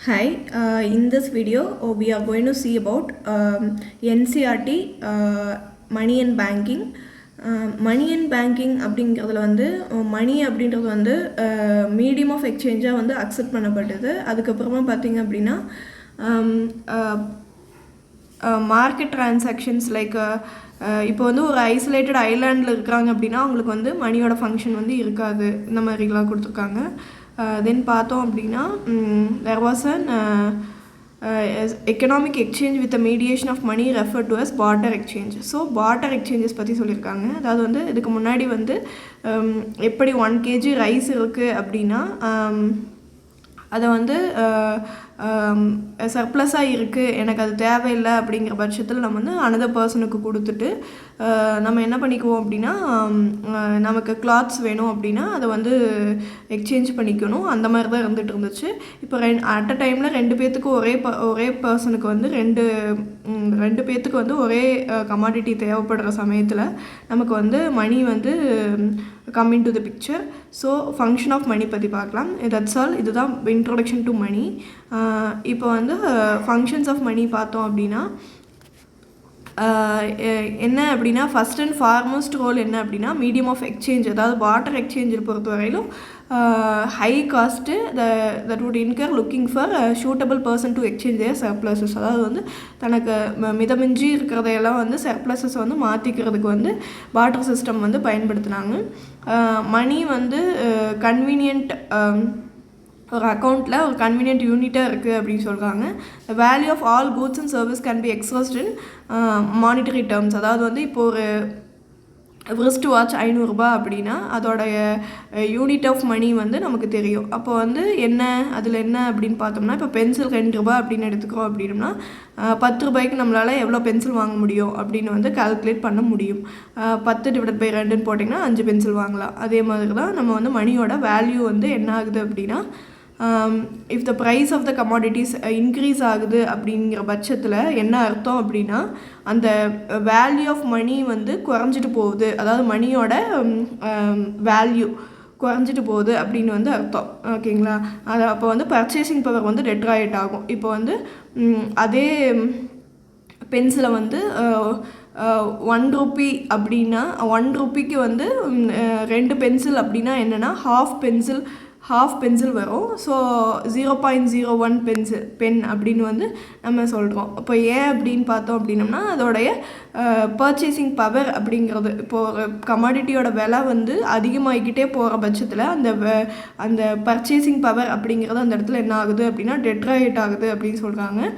Hi, in this video we are going to see about NCERT money and banking. Money and banking அப்படிங்கிறதுல வந்து மணி அப்படின்றது வந்து medium of எக்ஸ்சேஞ்சாக வந்து accept பண்ணப்பட்டது. அதுக்கப்புறமா பார்த்திங்க அப்படின்னா மார்க்கெட் ட்ரான்சாக்ஷன்ஸ் லைக் இப்போ வந்து ஒரு ஐசோலேட்டட் ஐலாண்டில் இருக்கிறாங்க அப்படின்னா அவங்களுக்கு வந்து மணியோட ஃபங்க்ஷன் வந்து இருக்காது. இந்த மாதிரிலாம் கொடுத்துருக்காங்க. தென் பார்த்தோம் அப்படின்னா there was an economic exchange with the mediation of money referred to as barter exchange. So barter exchanges பற்றி சொல்லியிருக்காங்க. அதாவது வந்து இதுக்கு முன்னாடி வந்து எப்படி 1 kg ரைஸ் இருக்குது அப்படின்னா அதை வந்து சர்ப்ளஸாக இருக்குது, எனக்கு அது தேவையில்லை அப்படிங்கிற பட்சத்தில் நம்ம வந்து அனதர் பர்சனுக்கு கொடுத்துட்டு நம்ம என்ன பண்ணிக்குவோம் அப்படின்னா நமக்கு கிளாத்ஸ் வேணும் அப்படின்னா அதை வந்து எக்ஸ்சேஞ்ச் பண்ணிக்கணும். அந்த மாதிரி தான் இருந்துகிட்டு இருந்துச்சு. இப்போ அட் அ டைமில் ரெண்டு பேர்த்துக்கு ஒரே பர்சனுக்கு வந்து ரெண்டு பேர்த்துக்கு வந்து ஒரே கமாடிட்டி தேவைப்படுற சமயத்தில் நமக்கு வந்து மணி வந்து come in to the picture. So function of money பற்றி பார்க்கலாம். That's all. இதுதான் இன்ட்ரோடக்ஷன் டு மணி. இப்போ வந்து ஃபங்க்ஷன்ஸ் ஆஃப் மணி பார்த்தோம் அப்படின்னா என்ன அப்படின்னா ஃபஸ்ட் அண்ட் ஃபார்மோஸ்ட் ரோல் என்ன அப்படின்னா மீடியம் ஆஃப் எக்ஸ்சேஞ்ச், அதாவது வாட்டர் எக்ஸ்சேஞ்சை பொறுத்த வரையிலும் high cost that would incur looking for suitable person to exchange their surpluses. அதாவது வந்து தனக்கு மிதமிஞ்சி இருக்கிறதையெல்லாம் வந்து சர்ப்ளஸஸ் வந்து மாற்றிக்கிறதுக்கு வந்து வாட்டர் சிஸ்டம் வந்து பயன்படுத்தினாங்க. மணி வந்து கன்வீனியன்ட் ஒரு அக்கௌண்ட்டில் ஒரு கன்வீனியன்ட் யூனிட்டாக இருக்குது அப்படின்னு சொல்கிறாங்க. Value of all goods and service can be expressed in monetary terms. அதாவது வந்து இப்போ ஒரு ரிஸ்ட் வாட்ச் 500 ரூபாய் அப்படின்னா அதோடைய யூனிட் ஆஃப் மணி வந்து நமக்கு தெரியும். அப்போ வந்து அதில் என்ன அப்படின்னு பார்த்தோம்னா இப்போ பென்சில் 2 ரூபாய் அப்படின்னு எடுத்துக்கிறோம் அப்படின்னா 10 ரூபாய்க்கு நம்மளால் எவ்வளோ பென்சில் வாங்க முடியும் அப்படின்னு வந்து கால்குலேட் பண்ண முடியும். 10/2 போட்டிங்கன்னா 5 பென்சில் வாங்கலாம். அதே மாதிரி தான் நம்ம வந்து மணியோட வேல்யூ வந்து என்ன ஆகுது அப்படின்னா if the price of the commodities increase ஆகுது அப்படிங்கிற பட்சத்தில் என்ன அர்த்தம் அப்படின்னா அந்த வேல்யூ ஆஃப் மணி வந்து குறைஞ்சிட்டு போகுது, அதாவது மணியோட வேல்யூ குறைஞ்சிட்டு போகுது அப்படின்னு வந்து அர்த்தம். ஓகேங்களா? அது அப்போ வந்து பர்ச்சேசிங் பவர் வந்து டெட்ராய்ட் ஆகும். இப்போ வந்து அதே பென்சிலை வந்து 1 ரூபி அப்படின்னா 1 ரூபிக்கு வந்து 2 பென்சில் அப்படின்னா என்னென்னா ஹாஃப் பென்சில் வரும். ஸோ 0.01 பென் அப்படின்னு வந்து நம்ம சொல்கிறோம். இப்போ ஏன் அப்படின்னு பார்த்தோம் அப்படின்னம்னா அதோடைய பர்ச்சேசிங் பவர் அப்படிங்கிறது இப்போ ஒரு கமாடிட்டியோட விலை வந்து அதிகமாகிக்கிட்டே போகிற பட்சத்தில் அந்த பர்ச்சேசிங் பவர் அப்படிங்கிறது அந்த இடத்துல என்ன ஆகுது அப்படின்னா டெட்ராய்ட் ஆகுது அப்படின்னு சொல்கிறாங்க.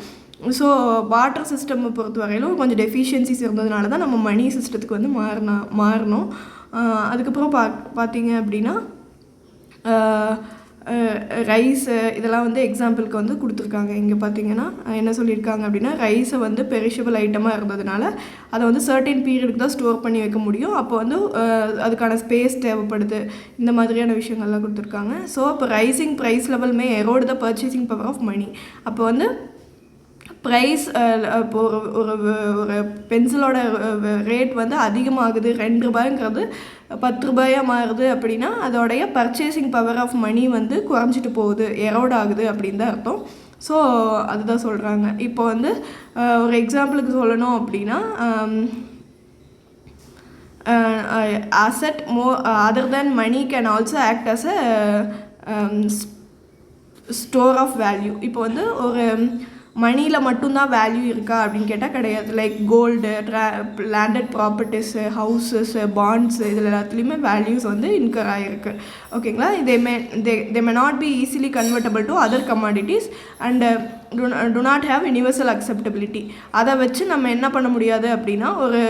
ஸோ வாட்டர் சிஸ்டம்மை பொறுத்த வரையிலும் கொஞ்சம் டெஃபிஷியன்சிஸ் இருந்ததுனால தான் நம்ம மணி சிஸ்டத்துக்கு வந்து மாறணும். அதுக்கப்புறம் பார்த்தீங்க அப்படின்னா ரைஸு இதெல்லாம் வந்து எக்ஸாம்பிளுக்கு வந்து கொடுத்துருக்காங்க. இங்கே பார்த்தீங்கன்னா என்ன சொல்லியிருக்காங்க அப்படின்னா ரைஸை வந்து பெரிஷபிள் ஐட்டமாக இருந்ததுனால அதை வந்து சர்டைன் பீரியடுக்கு தான் ஸ்டோர் பண்ணி வைக்க முடியும். அப்போ வந்து அதுக்கான ஸ்பேஸ் தேவைப்படுது. இந்த மாதிரியான விஷயங்கள்லாம் கொடுத்துருக்காங்க. ஸோ அப்போ rising price level may erode the purchasing power of money. அப்போ வந்து ப்ரைஸ் இப்போ ஒரு பென்சிலோட ரேட் வந்து அதிகமாகுது, 2 ரூபாய்ங்கிறது 10 ரூபாயாக மாறுது அப்படின்னா அதோடைய பர்ச்சேசிங் பவர் ஆஃப் மணி வந்து குறைஞ்சிட்டு போகுது, எரோட் ஆகுது அப்படின்னு தான் அர்த்தம். ஸோ அதுதான் சொல்கிறாங்க. இப்போ வந்து ஒரு எக்ஸாம்பிளுக்கு சொல்லணும் அப்படின்னா asset more other than money can also act as a store of value. இப்போ வந்து ஒரு மணியில் மட்டும்தான் வேல்யூ இருக்கா அப்படின்னு கேட்டால் கிடையாது. Like gold, landed properties, houses, bonds இதில் எல்லாத்துலேயுமே வேல்யூஸ் வந்து இன்கர் ஆகிருக்கு. ஓகேங்களா? they may not be easily convertible to other commodities and do not have universal acceptability. அதை வச்சு நம்ம என்ன பண்ண முடியாது அப்படின்னா ஒரு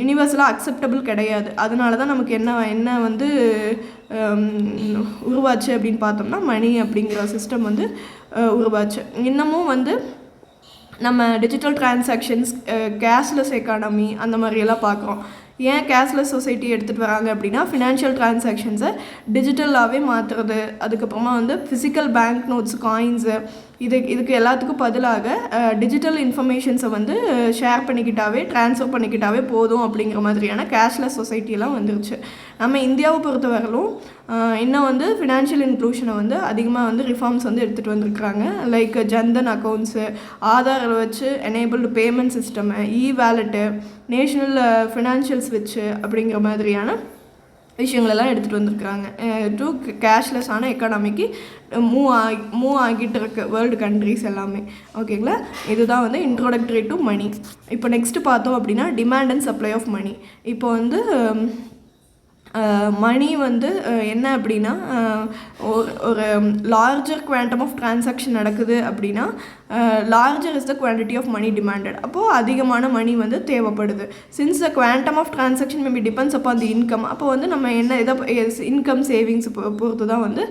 யூனிவர்சலாக அக்செப்டபிள் கிடையாது. அதனால தான் நமக்கு என்ன வந்து உருவாச்சு அப்படின்னு பார்த்தோம்னா மணி அப்படிங்கிற சிஸ்டம் வந்து உருவாச்சு. இன்னமும் வந்து நம்ம டிஜிட்டல் டிரான்சாக்ஷன்ஸ், கேஷ்லெஸ் எக்கானமி அந்த மாதிரியெல்லாம் பார்க்குறோம். ஏன் கேஷ்லெஸ் சொசைட்டி எடுத்துகிட்டு வராங்க அப்படின்னா ஃபினான்ஷியல் டிரான்சாக்ஷன்ஸை டிஜிட்டலாகவே மாற்றுறது, அதுக்கப்புறமா வந்து ஃபிசிக்கல் பேங்க் நோட்ஸ், காயின்ஸு இதுக்கு எல்லாத்துக்கும் பதிலாக டிஜிட்டல் இன்ஃபர்மேஷன்ஸை வந்து ஷேர் பண்ணிக்கிட்டாவே ட்ரான்ஸ்ஃபர் பண்ணிக்கிட்டாவே போதும் அப்படிங்கிற மாதிரியான கேஷ்லெஸ் சொசைட்டியெல்லாம் வந்துருச்சு. நம்ம இந்தியாவை பொறுத்தவரையிலும் இன்னும் வந்து ஃபினான்ஷியல் இன்க்ளூஷனை வந்து அதிகமாக வந்து ரிஃபார்ம்ஸ் வந்து எடுத்துகிட்டு வந்திருக்கிறாங்க. லைக் ஜன்தன் அக்கௌண்ட்ஸு, ஆதார் வச்சு enabled payment system, வேலெட்டு, national financial ஸ்விட்ச்சு அப்படிங்கிற மாதிரியான விஷயங்களெல்லாம் எடுத்துகிட்டு வந்திருக்கிறாங்க. டு கேஷ்லெஸ்ஸான எக்கானமிக்கு மூவ் ஆகிட்டு இருக்கு வேர்ல்டு கண்ட்ரிஸ் எல்லாமே. ஓகேங்களா, இதுதான் வந்து இன்ட்ரோடக்டரி டு மணி. இப்போ நெக்ஸ்ட்டு பார்த்தோம் அப்படின்னா demand and supply of money. இப்போ வந்து மணி வந்து என்ன அப்படின்னா ஒரு லார்ஜர் குவாண்டம் ஆஃப் ட்ரான்சாக்ஷன் நடக்குது அப்படின்னா larger is the quantity of money demanded. அப்போது அதிகமான மணி வந்து தேவைப்படுது. Since the quantum of transaction maybe depends upon the income. அப்போ வந்து நம்ம என்ன இன்கம் சேவிங்ஸ் பொறுத்து தான் வந்து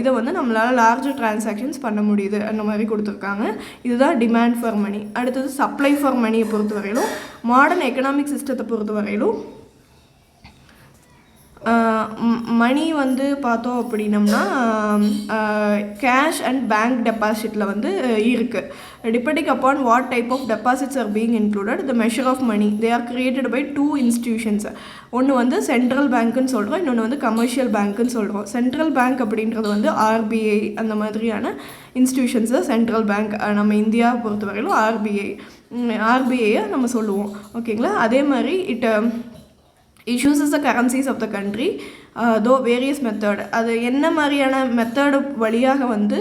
இதை வந்து நம்மளால் லார்ஜர் ட்ரான்சாக்ஷன்ஸ் பண்ண முடியுது அந்த மாதிரி கொடுத்துருக்காங்க. இதுதான் டிமாண்ட் ஃபார் மணி. அடுத்தது சப்ளை ஃபார் மணியை பொறுத்தவரையிலும் மாடர்ன் எக்கனாமிக் சிஸ்டத்தை பொறுத்தவரையிலும் மணி வந்து பார்த்தோம் அப்படின்னம்னா கேஷ் அண்ட் பேங்க் டெபாசிட்டில் வந்து இருக்குது. Depending upon what type of deposits are being included the measure of money they are created by 2 institutions. ஒன்று வந்து சென்ட்ரல் பேங்க்குன்னு சொல்கிறோம், இன்னொன்று வந்து கமர்ஷியல் பேங்க்குன்னு சொல்கிறோம். சென்ட்ரல் பேங்க் அப்படின்றது வந்து ஆர்பிஐ அந்த மாதிரியான இன்ஸ்டிடியூஷன்ஸ் தான் சென்ட்ரல் பேங்க். நம்ம இந்தியாவை பொறுத்தவரையிலும் ஆர்பிஐயை நம்ம சொல்லுவோம். ஓகேங்களா, அதே மாதிரி issues the currencies of the country though various method. அது என்ன மாதிரியான மெத்தடு வழியாக வந்து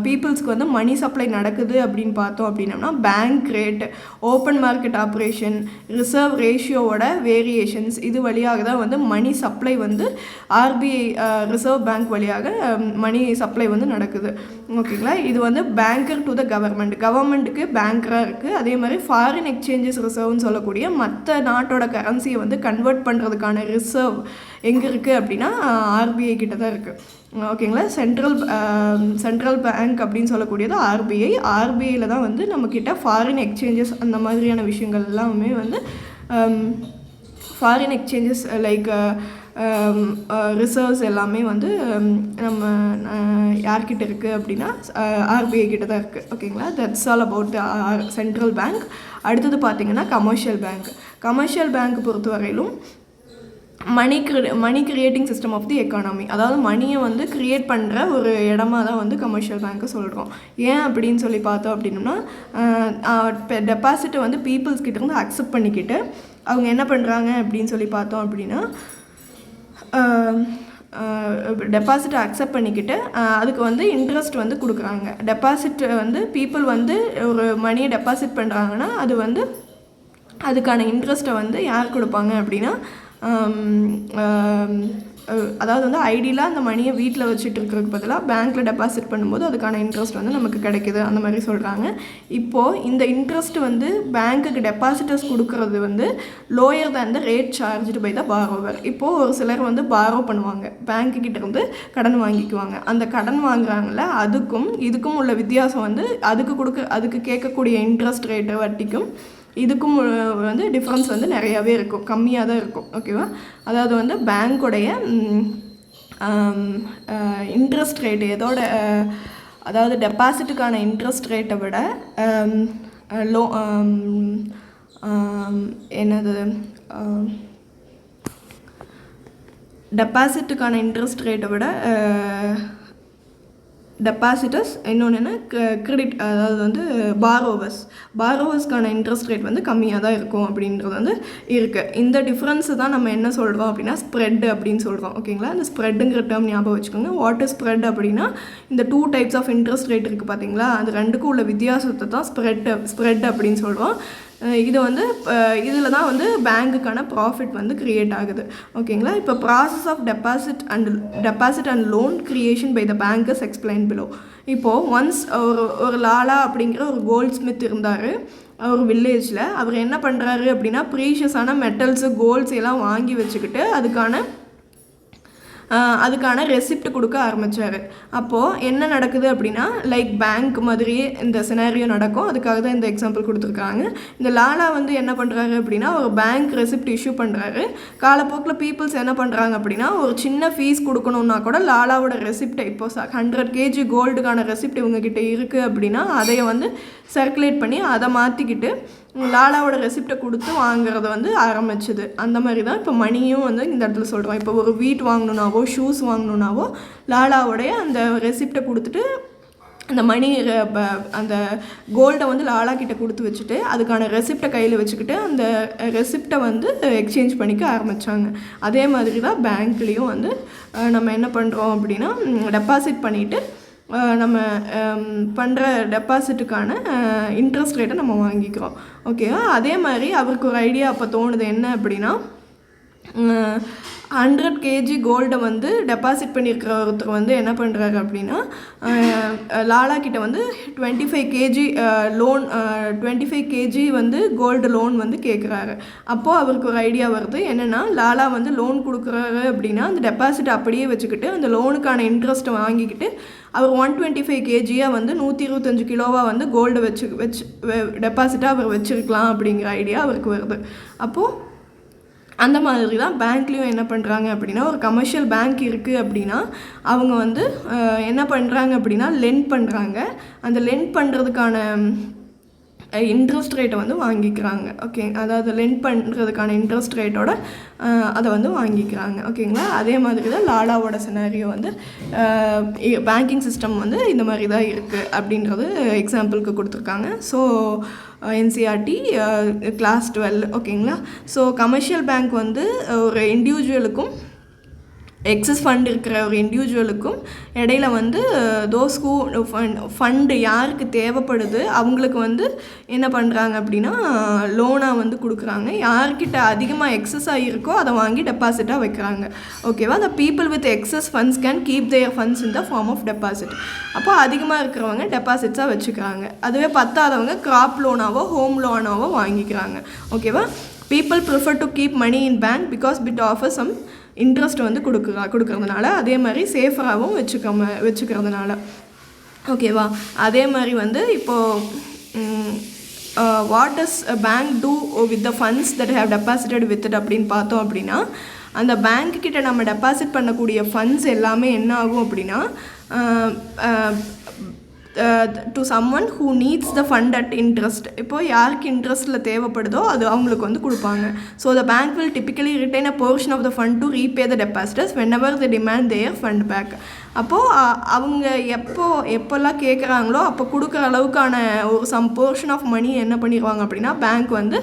பீப்புள்ஸ்க்கு வந்து மணி சப்ளை நடக்குது அப்படின்னு பார்த்தோம் அப்படின்னம்னா bank rate, open market operation, reserve ரேஷியோவோட வேரியேஷன்ஸ், இது வழியாக தான் வந்து மணி சப்ளை வந்து ஆர்பிஐ ரிசர்வ் பேங்க் வழியாக மணி சப்ளை வந்து நடக்குது. ஓகேங்களா, இது வந்து பேங்கர் டு த கவர்மெண்ட்டுக்கு பேங்கராக இருக்குது. அதே மாதிரி ஃபாரின் எக்ஸ்சேஞ்சஸ் ரிசர்வ்னு சொல்லக்கூடிய மற்ற நாட்டோட கரன்சியை வந்து கன்வெர்ட் பண்ணுறதுக்கான ரிசர்வ் எங்கே இருக்குது அப்படின்னா ஆர்பிஐ கிட்ட தான் இருக்குது. ஓகேங்களா, சென்ட்ரல் பேங்க் அப்படின்னு சொல்லக்கூடியது ஆர்பிஐயில் தான் வந்து நம்மக்கிட்ட ஃபாரின் எக்ஸ்சேஞ்சஸ் அந்த மாதிரியான விஷயங்கள் எல்லாமே வந்து ஃபாரின் எக்ஸ்சேஞ்சஸ் லைக் ரிசர்வ்ஸ் எல்லாமே வந்து நம்ம யார்கிட்ட இருக்குது அப்படின்னா ஆர்பிஐ கிட்ட தான் இருக்குது. ஓகேங்களா, that's all about central bank. அடுத்தது பார்த்திங்கன்னா கமர்ஷியல் பேங்க் பொறுத்தவரையிலும் money creating system of the economy. அதாவது மணியை வந்து க்ரியேட் பண்ணுற ஒரு இடமா தான் வந்து கமர்ஷியல் பேங்க்கை சொல்கிறோம். ஏன் அப்படின்னு சொல்லி பார்த்தோம் அப்படின்னோம்னா டெபாசிட்டை வந்து பீப்புள்ஸ் கிட்ட இருந்து அக்செப்ட் பண்ணிக்கிட்டு அவங்க என்ன பண்ணுறாங்க அப்படின்னு சொல்லி பார்த்தோம் அப்படின்னா டெபாசிட்டை அக்செப்ட் பண்ணிக்கிட்டு அதுக்கு வந்து இன்ட்ரெஸ்ட் வந்து கொடுக்குறாங்க. டெபாசிட் வந்து பீப்புள் வந்து ஒரு மணியை டெபாசிட் பண்ணுறாங்கன்னா அது வந்து அதுக்கான இன்ட்ரெஸ்ட்டை வந்து யார் கொடுப்பாங்க அப்படின்னா அதாவது வந்து ஐடியில் அந்த மணியை வீட்டில் வச்சுட்டு இருக்கிறதுக்கு பதிலாக பேங்க்கில் டெபாசிட் பண்ணும்போது அதுக்கான இன்ட்ரெஸ்ட் வந்து நமக்கு கிடைக்கிது அந்த மாதிரி சொல்கிறாங்க. இப்போது இந்த இன்ட்ரெஸ்ட் வந்து பேங்க்குக்கு டெபாசிட்டர்ஸ் கொடுக்கறது வந்து lower than the rate charged by the borrower. இப்போது ஒரு சிலர் வந்து பாரோ பண்ணுவாங்க, பேங்க்குக்கிட்ட இருந்து கடன் வாங்கிக்குவாங்க. அந்த கடன் வாங்குறாங்கல்ல இதுக்கும் உள்ள வித்தியாசம் வந்து அதுக்கு கேட்கக்கூடிய இன்ட்ரெஸ்ட் ரேட்டு வட்டிக்கும் இதுக்கும் வந்து டிஃப்ரென்ஸ் வந்து நிறையாவே இருக்கும், கம்மியாக தான் இருக்கும். ஓகேவா, அதாவது வந்து பேங்க்குடைய இன்ட்ரெஸ்ட் ரேட்டு அதாவது டெபாசிட்டுக்கான இன்ட்ரெஸ்ட் ரேட்டை விட டெபாசிட்டுக்கான இன்ட்ரெஸ்ட் ரேட்டை விட டெபாசிட்டர்ஸ் இன்னொன்று என்ன கிரெடிட், அதாவது வந்து பாரோவர்ஸ்க்கான இன்ட்ரெஸ்ட் ரேட் வந்து கம்மியாக தான் இருக்கும் அப்படின்றது வந்து இருக்குது. இந்த டிஃப்ரென்ஸை தான் நம்ம என்ன சொல்கிறோம் அப்படின்னா ஸ்ப்ரெட் அப்படின்னு சொல்கிறோம். ஓகேங்களா, இந்த ஸ்ப்ரெட்டுங்கிற டேர்ம் ஞாபகம் வச்சுக்கோங்க. வாட் இஸ் ஸ்ப்ரெட் அப்படின்னா இந்த 2 டைப்ஸ் ஆஃப் இன்ட்ரெஸ்ட் ரேட் இருக்குது பார்த்தீங்களா, அது ரெண்டுக்கும் உள்ள வித்தியாசத்தை தான் ஸ்ப்ரெட் அப்படின்னு சொல்கிறோம். இது வந்து இதில் தான் வந்து பேங்க்குக்கான ப்ராஃபிட் வந்து க்ரியேட் ஆகுது. ஓகேங்களா, இப்போ process of deposit and loan creation by the bankers explain below. இப்போது ஒன்ஸ் ஒரு லாலா அப்படிங்கிற ஒரு கோல்ட் ஸ்மித் இருந்தார் ஒரு வில்லேஜில். அவர் என்ன பண்ணுறாரு அப்படின்னா ப்ரீஷியஸான மெட்டல்ஸு கோல்ட்ஸ் எல்லாம் வாங்கி வச்சுக்கிட்டு அதுக்கான அதுக்கான ரெசிப்ட் கொடுக்க ஆரம்பித்தார். அப்போது என்ன நடக்குது அப்படின்னா லைக் பேங்க் மாதிரியே இந்த சினாரியோ நடக்கும். அதுக்காக தான் இந்த எக்ஸாம்பிள் கொடுத்துருக்காங்க. இந்த லாலா வந்து என்ன பண்ணுறாரு அப்படின்னா ஒரு பேங்க் ரெசிப்ட் இஷ்யூ பண்ணுறாரு. காலப்போக்கில் பீப்புள்ஸ் என்ன பண்ணுறாங்க அப்படின்னா ஒரு சின்ன ஃபீஸ் கொடுக்கணுன்னா கூட லாலாவோட ரெசிப்டை இப்போ 100 kg கோல்டுக்கான ரெசிப்ட் இவங்ககிட்ட இருக்குது அப்படின்னா அதையை வந்து சர்க்குலேட் பண்ணி அதை மாற்றிக்கிட்டு லாலாவோட ரெசிப்டை கொடுத்து வாங்குறத வந்து ஆரம்பிச்சுது. அந்த மாதிரி தான் இப்போ மணியும் வந்து இந்த இடத்துல சொல்கிறோம். இப்போ ஒரு வீட் வாங்கணுன்னாவோ ஷூஸ் வாங்கணுன்னாவோ லாலாவோடைய அந்த ரெசிப்டை கொடுத்துட்டு அந்த மணி அந்த கோல்டை வந்து லாலா கிட்ட கொடுத்து வச்சுட்டு அதுக்கான ரெசிப்டை கையில் வச்சுக்கிட்டு அந்த ரெசிப்டை வந்து எக்ஸ்சேஞ்ச் பண்ணிக்க ஆரம்பித்தாங்க. அதே மாதிரி தான் பேங்க்லேயும் வந்து நம்ம என்ன பண்ணுறோம் அப்படின்னா டெபாசிட் பண்ணிவிட்டு நம்ம பண்ணுற டெபாசிட்டுக்கான இன்ட்ரெஸ்ட் ரேட்டை நம்ம வாங்கிக்கிறோம். ஓகேவா? அதே மாதிரி அவருக்கு ஒரு ஐடியா அப்போ தோணுது என்ன அப்படின்னா 100 kg கோல்டை வந்து டெபாசிட் பண்ணியிருக்கிற ஒருத்தர் வந்து என்ன பண்ணுறாரு அப்படின்னா லாலா கிட்ட வந்து 25 kg லோன் 25 kg வந்து கோல்டு லோன் வந்து கேட்குறாரு. அப்போது அவருக்கு ஒரு ஐடியா வருது. என்னென்னா லாலா வந்து லோன் கொடுக்குறாரு அப்படின்னா அந்த டெபாசிட் அப்படியே வச்சுக்கிட்டு அந்த லோனுக்கான இன்ட்ரெஸ்ட்டை வாங்கிக்கிட்டு அவர் 125 kg வந்து 125 கிலோவாக வந்து கோல்டு வச்சு டெபாசிட்டாக அவர் வச்சுருக்கலாம் அப்படிங்கிற ஐடியா அவருக்கு வருது. அப்போது அந்த மாதிரி தான் பேங்க்லேயும் என்ன பண்ணுறாங்க அப்படின்னா ஒரு கமர்ஷியல் பேங்க் இருக்குது அப்படின்னா அவங்க வந்து என்ன பண்ணுறாங்க அப்படின்னா லெண்ட் பண்ணுறாங்க. அந்த லெண்ட் பண்ணுறதுக்கான இன்ட்ரெஸ்ட் ரேட்டை வந்து வாங்கிக்கிறாங்க. ஓகே, அதாவது லெண்ட் பண்ணுறதுக்கான இன்ட்ரெஸ்ட் ரேட்டோட அதை வந்து வாங்கிக்கிறாங்க. ஓகேங்களா? அதே மாதிரி தான் லாலாவோட சினாரியோ வந்து பேங்கிங் சிஸ்டம் வந்து இந்த மாதிரி தான் இருக்குது அப்படின்றது எக்ஸாம்பிளுக்கு கொடுத்துருக்காங்க. So NCERT class 12. ஓகேங்களா? ஸோ கமர்ஷியல் பேங்க் வந்து ஒரு இண்டிவிஜுவலுக்கும் எக்ஸஸ் ஃபண்ட் இருக்கிற ஒரு இண்டிவிஜுவலுக்கும் இடையில வந்து தோஸ் ஹூ ஃபண்டு யாருக்கு தேவைப்படுது அவங்களுக்கு வந்து என்ன பண்ணுறாங்க அப்படின்னா லோனாக வந்து கொடுக்குறாங்க. யார்கிட்ட அதிகமாக எக்ஸஸாக இருக்கோ அதை வாங்கி டெபாசிட்டாக வைக்கிறாங்க. ஓகேவா? the people with excess funds can keep their funds in the form of deposit. அப்போ அதிகமாக இருக்கிறவங்க டெபாசிட்ஸாக வச்சுக்கிறாங்க. அதுவே பத்தாதவங்க கிராப் லோனாவோ ஹோம் லோனாவோ வாங்கிக்கிறாங்க. ஓகேவா? people prefer to keep money in bank because it offers some interest வந்து கொடுக்கறதுனால, அதே மாதிரி சேஃபாகவும் வச்சுக்கிறதுனால. ஓகேவா? அதே மாதிரி வந்து இப்போது what does bank do with the funds that have deposited with it அப்படின்னு பார்த்தோம் அப்படின்னா அந்த பேங்க்கிட்ட நம்ம டெபாசிட் பண்ணக்கூடிய ஃபண்ட்ஸ் எல்லாமே என்ன ஆகும் அப்படின்னா to someone who needs the fund at interest. இப்போது யாருக்கு இன்ட்ரெஸ்ட்டில் தேவைப்படுதோ அது அவங்களுக்கு வந்து கொடுப்பாங்க. So the bank will typically retain a portion of the fund to repay the depositors whenever the demand their fund back. அப்போது அவங்க எப்போல்லாம் கேட்குறாங்களோ அப்போ கொடுக்குற அளவுக்கான ஒரு சம் போர்ஷன் ஆஃப் மணி என்ன பண்ணிடுவாங்க அப்படின்னா பேங்க் வந்து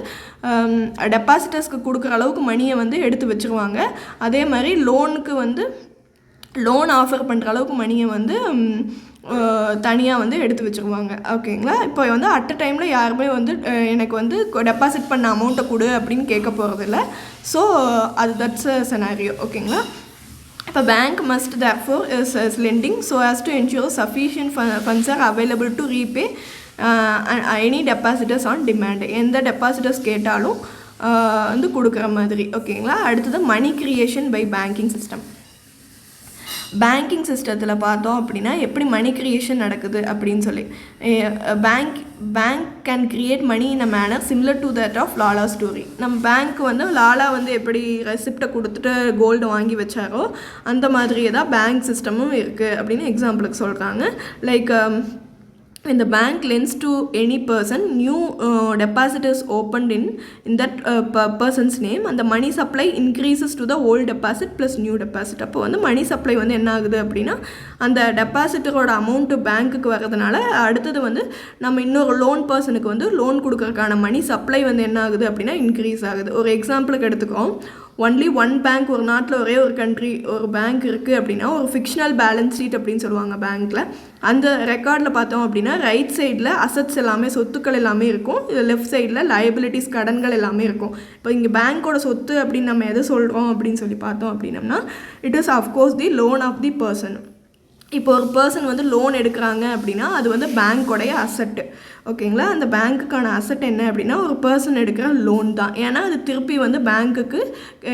டெபாசிட்டர்ஸ்க்கு கொடுக்குற அளவுக்கு மணியை வந்து எடுத்து வச்சுருவாங்க. அதே மாதிரி லோனுக்கு வந்து லோன் ஆஃபர் பண்ணுற அளவுக்கு மணியை வந்து தனியாக வந்து எடுத்து வச்சுருவாங்க. ஓகேங்களா? இப்போ வந்து அட் அ டைமில் யாருமே வந்து எனக்கு வந்து டெபாசிட் பண்ண அமௌண்ட்டை கொடு அப்படின்னு கேட்க போகிறதில்ல. ஸோ அது தட்ஸ் அ சினாரியோ. ஓகேங்களா? இப்போ bank must therefore is lending so as to ensure sufficient funds are available to repay any depositors on demand. எந்த டெபாசிட்டர்ஸ் கேட்டாலும் வந்து கொடுக்குற மாதிரி. ஓகேங்களா? அடுத்தது money creation by banking system. Banking சிஸ்டத்தில் பார்த்தோம் அப்படின்னா எப்படி மணி கிரியேஷன் நடக்குது அப்படின்னு சொல்லி bank can create money in a manner similar to that of Lala story. நம்ம பேங்க் வந்து லாலா வந்து எப்படி ரெசிப்டை கொடுத்துட்டு கோல்டு வாங்கி வச்சாரோ அந்த மாதிரியே தான் பேங்க் சிஸ்டமும் இருக்குது அப்படின்னு எக்ஸாம்பிளுக்கு சொல்கிறாங்க. Like when the bank lends to any person, new deposit is opened in that person's name and the money supply increases to the old deposit plus new deposit. அப்போ வந்து மணி சப்ளை வந்து என்ன ஆகுது அப்படின்னா அந்த டெபாசிட்டரோட அமௌண்ட்டு பேங்க்குக்கு வர்றதுனால அடுத்தது வந்து நம்ம இன்னொரு லோன் பர்சனுக்கு வந்து லோன் கொடுக்கறதுக்கான மணி சப்ளை வந்து என்ன ஆகுது அப்படின்னா இன்க்ரீஸ் ஆகுது. ஒரு எக்ஸாம்பிளுக்கு எடுத்துக்கிறோம். ஒன்லி ஒன் பேங்க், ஒரு நாட்டில் ஒரே ஒரு கண்ட்ரி ஒரு பேங்க் இருக்குது அப்படின்னா ஒரு ஃபிக்ஷனல் பேலன்ஸ் ஷீட் அப்படின்னு சொல்லுவாங்க பேங்க்கில். அந்த ரெக்கார்டில் பார்த்தோம் அப்படின்னா ரைட் சைடில் அசட்ஸ் எல்லாமே சொத்துக்கள் எல்லாமே இருக்கும், இது லெஃப்ட் சைடில் லயபிலிட்டிஸ் கடன்கள் எல்லாமே இருக்கும். இப்போ இங்கே பேங்க்கோட சொத்து அப்படின்னு நம்ம எதை சொல்கிறோம் அப்படின்னு சொல்லி பார்த்தோம் அப்படின்னம்னா it is of course the loan of the person. இப்போ ஒரு பர்சன் வந்து லோன் எடுக்கிறாங்க அப்படின்னா அது வந்து பேங்க்கோடைய அசட்டு. ஓகேங்களா? அந்த பேங்க்குக்கான அசட் என்ன அப்படின்னா ஒரு பர்சன் எடுக்கிற லோன் தான். ஏன்னா அது திருப்பி வந்து பேங்க்குக்கு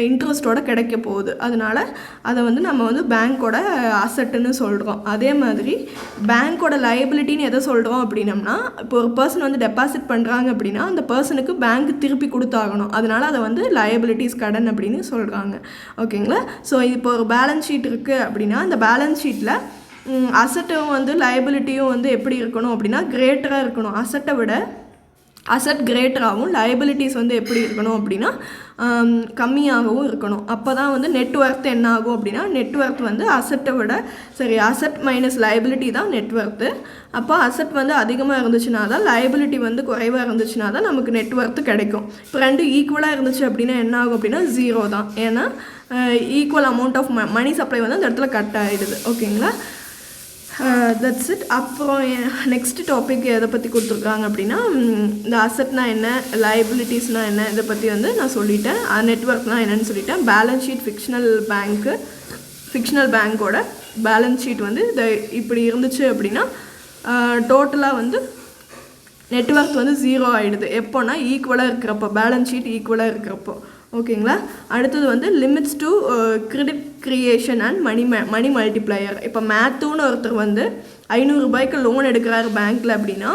இன்ட்ரெஸ்ட்டோட கிடைக்க போகுது. அதனால் அதை வந்து நம்ம வந்து பேங்க்கோட அசட்டுன்னு சொல்கிறோம். அதே மாதிரி பேங்க்கோட லைபிலிட்டின்னு எதை சொல்கிறோம் அப்படின்னம்னா, இப்போ ஒரு பர்சன் வந்து டெபாசிட் பண்ணுறாங்க அப்படின்னா அந்த பர்சனுக்கு பேங்க் திருப்பி கொடுத்தாகணும். அதனால் அதை வந்து லயபிலிட்டிஸ் கடன் அப்படின்னு சொல்கிறாங்க. ஓகேங்களா? ஸோ இப்போ ஒரு பேலன்ஸ் ஷீட் இருக்குது அப்படின்னா அந்த பேலன்ஸ் ஷீட்டில் அசட்டும் வந்து லயபிலிட்டியும் வந்து எப்படி இருக்கணும் அப்படின்னா கிரேட்டராக இருக்கணும். அசட்டை விட அசட் கிரேட்டராகவும் லயபிலிட்டிஸ் வந்து எப்படி இருக்கணும் அப்படின்னா கம்மியாகவும் இருக்கணும். அப்போ தான் வந்து நெட்ஒர்த் என்ன ஆகும் அப்படின்னா நெட்ஒர்த் வந்து அசட்டை விட அசட் மைனஸ் லயபிலிட்டி தான் நெட்ஒர்த்து. அப்போ அசட் வந்து அதிகமாக இருந்துச்சுன்னா தான் லயபிலிட்டி வந்து குறைவாக இருந்துச்சுன்னா தான் நமக்கு நெட்ஒர்த்து கிடைக்கும். இப்போ ரெண்டு ஈக்குவலாக இருந்துச்சு அப்படின்னா என்ன ஆகும் அப்படின்னா 0 தான். ஏன்னா equal amount of money supply வந்து அந்த இடத்துல கட் ஆகிடுது. ஓகேங்களா? That's it. அப்புறம் நெக்ஸ்ட் டாபிக் எதை பற்றி கொடுத்துருக்காங்க அப்படின்னா இந்த அசட்னா என்ன, லயபிலிட்டிஸ்னால் என்ன, இதை பற்றி வந்து நான் சொல்லிட்டேன். நெட்ஒர்க்னால் என்னென்னு சொல்லிட்டேன். பேலன்ஸ் ஷீட் ஃபிக்ஷனல் பேங்க்கோட பேலன்ஸ் ஷீட் வந்து இப்படி இருந்துச்சு அப்படின்னா டோட்டலாக வந்து நெட்ஒர்க் வந்து 0 ஆகிடுது. எப்போனா ஈக்குவலாக இருக்கிறப்போ, பேலன்ஸ் ஷீட் ஈக்குவலாக இருக்கிறப்போ. ஓகேங்களா? அடுத்தது வந்து limits to credit creation and money multiplier. இப்போ மேத்துன்னு ஒருத்தர் வந்து 500 ரூபாய்க்கு லோன் எடுக்கிறாரு பேங்க்கில் அப்படின்னா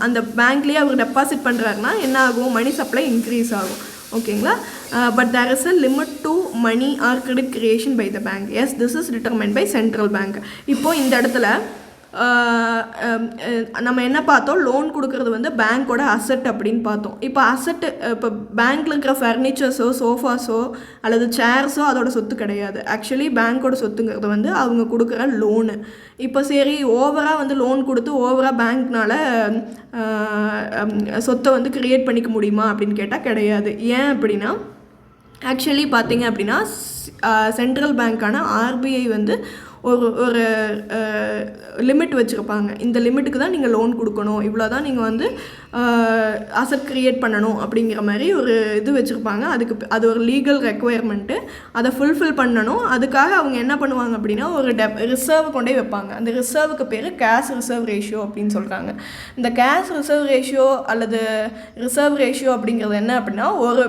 அந்த பேங்க்லேயே அவர் டெபாசிட் பண்ணுறாருன்னா என்ன ஆகும், மணி சப்ளை இன்க்ரீஸ் ஆகும். ஓகேங்களா? But there is a limit to money or credit creation by the bank. Yes, this is determined by central bank. இப்போது இந்த இடத்துல நம்ம என்ன பார்த்தோம், லோன் கொடுக்குறது வந்து பேங்க்கோட அசட் அப்படின்னு பார்த்தோம். இப்போ அசட்டு இப்போ பேங்க்கில் இருக்கிற ஃபர்னிச்சர்ஸோ சோஃபாஸோ அல்லது சேர்ஸோ அதோட சொத்து கிடையாது. ஆக்சுவலி பேங்க்கோட சொத்துங்கிறது வந்து அவங்க கொடுக்குற லோனு. இப்போ சரி ஓவராக வந்து லோன் கொடுத்து ஓவராக பேங்க்னால் சொத்தை வந்து க்ரியேட் பண்ணிக்க முடியுமா அப்படின்னு கேட்டால் கிடையாது. ஏன் அப்படின்னா ஆக்சுவலி பார்த்தீங்க அப்படின்னா சென்ட்ரல் பேங்க்கான ஆர்பிஐ வந்து ஒரு லிமிட் வச்சுருப்பாங்க. இந்த லிமிட்டுக்கு தான் நீங்கள் லோன் கொடுக்கணும், இவ்வளோ தான் நீங்கள் வந்து அசட் க்ரியேட் பண்ணணும் அப்படிங்கிற மாதிரி ஒரு இது வச்சுருப்பாங்க. அது ஒரு லீகல் ரெக்குவயர்மெண்ட்டு. அதை ஃபுல்ஃபில் பண்ணணும். அதுக்காக அவங்க என்ன பண்ணுவாங்க அப்படின்னா ஒரு ரிசர்வ் கொண்டே வைப்பாங்க. அந்த ரிசர்வுக்கு பேர் கேஷ் ரிசர்வ் ரேஷியோ அப்படின்னு சொல்கிறாங்க. இந்த கேஷ் ரிசர்வ் ரேஷியோ அல்லது ரிசர்வ் ரேஷியோ அப்படிங்கிறது என்ன அப்படின்னா ஒரு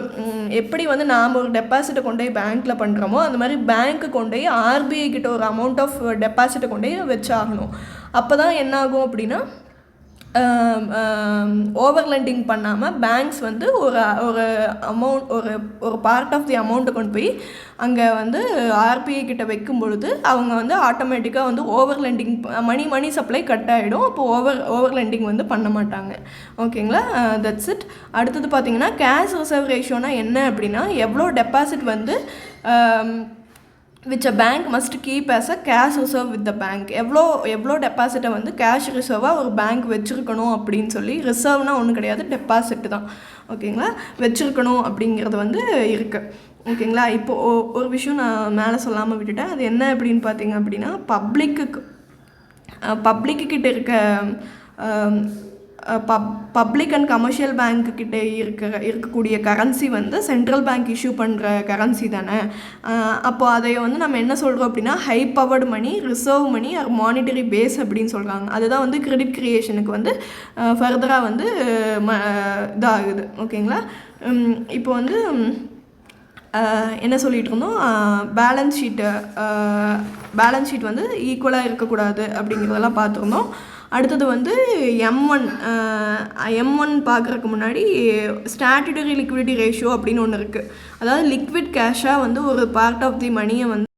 எப்படி வந்து நாம் ஒரு டெபாசிட்டை கொண்டு போய் பேங்க்கில் பண்ணுறோமோ அந்த மாதிரி பேங்க்கு கொண்டு போய் ஆர்பிஐ கிட்ட ஒரு அமௌண்ட் ஆஃப் டெபாசிட்டை கொண்டு போய் வச்சாகணும். அப்போ தான் என்ன ஆகும் அப்படின்னா ஓவர் லெண்டிங் பண்ணாமல் பேங்க்ஸ் வந்து ஒரு அமௌண்ட் ஒரு பார்ட் ஆஃப் தி அமௌண்ட்டை கொண்டு போய் அங்கே வந்து ஆர்பிஐ கிட்ட வைக்கும் பொழுது அவங்க வந்து ஆட்டோமேட்டிக்காக வந்து over lending money supply cut ஆகிடும். அப்போ ஓவர் லெண்டிங் வந்து பண்ண மாட்டாங்க. ஓகேங்களா? தட்ஸ் இட். அடுத்தது பார்த்தீங்கன்னா கேஷ் ரிசர்வ் ரேஷியோனா என்ன அப்படின்னா எவ்வளோ டெபாசிட் வந்து which a bank must keep as a cash reserve with the bank. எவ்வளோ டெபாசிட்டை வந்து கேஷ் ரிசர்வாக ஒரு பேங்க் வச்சுருக்கணும் அப்படின்னு சொல்லி, ரிசர்வ்னால் ஒன்றும் கிடையாது, டெபாசிட் தான். ஓகேங்களா? வச்சுருக்கணும் அப்படிங்கிறது வந்து இருக்குது. ஓகேங்களா? இப்போது ஒரு விஷயம் நான் மேலே சொல்லாமல் விட்டுட்டேன். அது என்ன அப்படின்னு பார்த்தீங்க அப்படின்னா பப்ளிக்கிட்ட இருக்க பப்ளிக் அண்ட் கமர்ஷியல் பேங்க்கு கிட்டே இருக்கக்கூடிய கரன்சி வந்து சென்ட்ரல் பேங்க் இஷ்யூ பண்ணுற கரன்சி தானே. அப்போது அதை வந்து நம்ம என்ன சொல்கிறோம் அப்படின்னா high powered money, reserve money or monetary base அப்படின்னு சொல்கிறாங்க. அதுதான் வந்து கிரெடிட் கிரியேஷனுக்கு வந்து ஃபர்தராக வந்து இதாகுது. ஓகேங்களா? இப்போ வந்து என்ன சொல்லிகிட்டு இருந்தோம், பேலன்ஸ் ஷீட் வந்து ஈக்குவலாக இருக்கக்கூடாது அப்படிங்கிறதெல்லாம் பார்த்துருந்தோம். அடுத்தது வந்து M1 பார்க்குறதுக்கு முன்னாடி ஸ்டாட்யூட்டரி லிக்விடிட்டி ரேஷியோ அப்படின்னு ஒன்று இருக்குது. அதாவது லிக்விட் கேஷாக வந்து ஒரு பார்ட் ஆஃப் தி மணியை வந்து